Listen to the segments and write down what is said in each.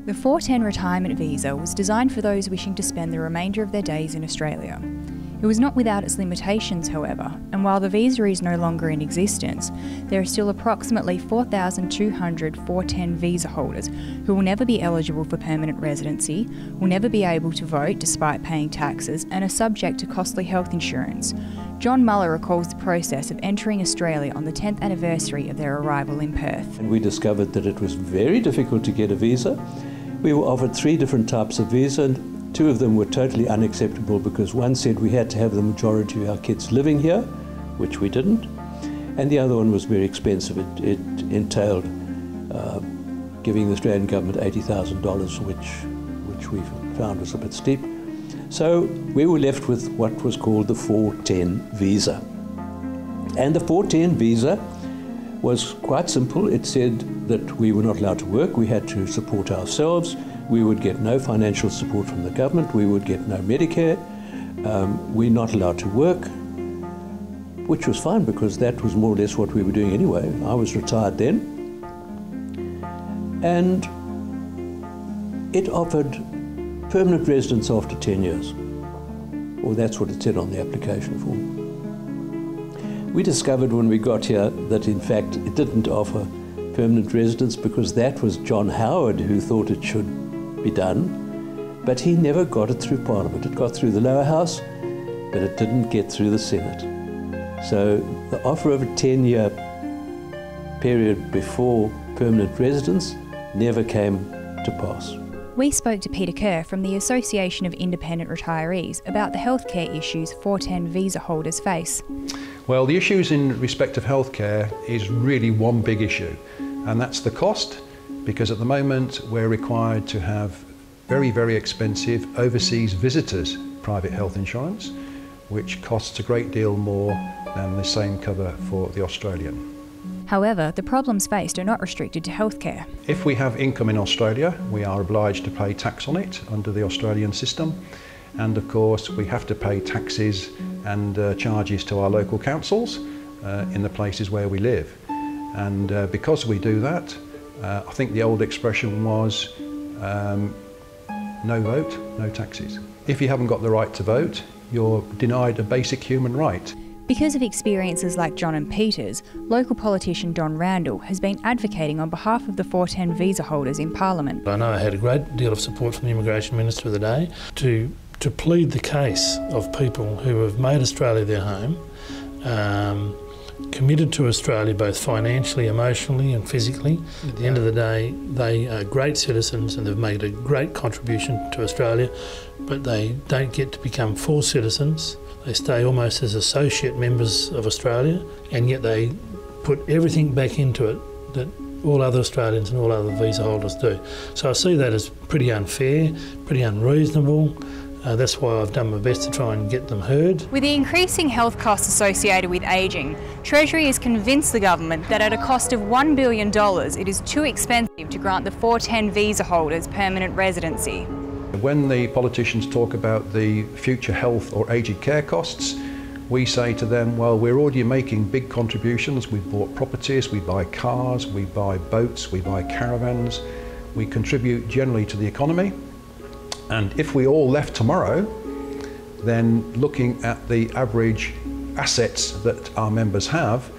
The 410 retirement visa was designed for those wishing to spend the remainder of their days in Australia. It was not without its limitations, however, and while the visa is no longer in existence, there are still approximately 4,200 410 visa holders who will never be eligible for permanent residency, will never be able to vote despite paying taxes, and are subject to costly health insurance. John Muller recalls the process of entering Australia on the 10th anniversary of their arrival in Perth. And we discovered that it was very difficult to get a visa. We were offered 3 different types of visa, and 2 of them were totally unacceptable because one said we had to have the majority of our kids living here, which we didn't, and the other one was very expensive. It entailed giving the Australian government $80,000, which we found was a bit steep. So we were left with what was called the 410 visa. And the 410 visa was quite simple. It said that we were not allowed to work, we had to support ourselves, we would get no financial support from the government, we would get no Medicare, we're not allowed to work, which was fine because that was more or less what we were doing anyway. I was retired then. And it offered permanent residence after 10 years. Or that's what it said on the application form. We discovered when we got here that in fact it didn't offer permanent residence because that was John Howard who thought it should be done, but he never got it through Parliament. It got through the lower house, but it didn't get through the Senate. So the offer of a 10-year period before permanent residence never came to pass. We spoke to Peter Kerr from the Association of Independent Retirees about the healthcare issues 410 visa holders face. Well, the issues in respect of healthcare is really one big issue, and that's the cost, because at the moment we're required to have very, very expensive overseas visitors private health insurance, which costs a great deal more than the same cover for the Australian. However, the problems faced are not restricted to healthcare. If we have income in Australia, we are obliged to pay tax on it under the Australian system. And of course, we have to pay taxes and charges to our local councils in the places where we live. And because we do that, I think the old expression was, no vote, no taxes. If you haven't got the right to vote, you're denied a basic human right. Because of experiences like John and Peter's, local politician Don Randall has been advocating on behalf of the 410 visa holders in Parliament. I know I had a great deal of support from the Immigration Minister of the day to plead the case of people who have made Australia their home, committed to Australia both financially, emotionally and physically. At the end of the day, they are great citizens and they've made a great contribution to Australia, but they don't get to become full citizens. They stay almost as associate members of Australia, and yet they put everything back into it that all other Australians and all other visa holders do. So I see that as pretty unfair, pretty unreasonable. That's why I've done my best to try and get them heard. With the increasing health costs associated with ageing, Treasury has convinced the government that at a cost of $1 billion, it is too expensive to grant the 410 visa holders permanent residency. When the politicians talk about the future health or aged care costs, we say to them, well, we're already making big contributions. We bought properties, we buy cars, we buy boats, we buy caravans. We contribute generally to the economy. And if we all left tomorrow, then looking at the average assets that our members have,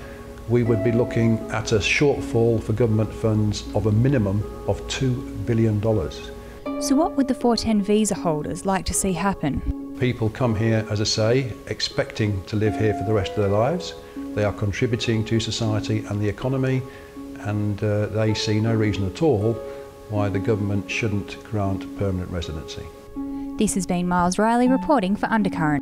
we would be looking at a shortfall for government funds of a minimum of $2 billion. So what would the 410 visa holders like to see happen? People come here, as I say, expecting to live here for the rest of their lives. They are contributing to society and the economy, and they see no reason at all why the government shouldn't grant permanent residency. This has been Miles Riley reporting for Undercurrent.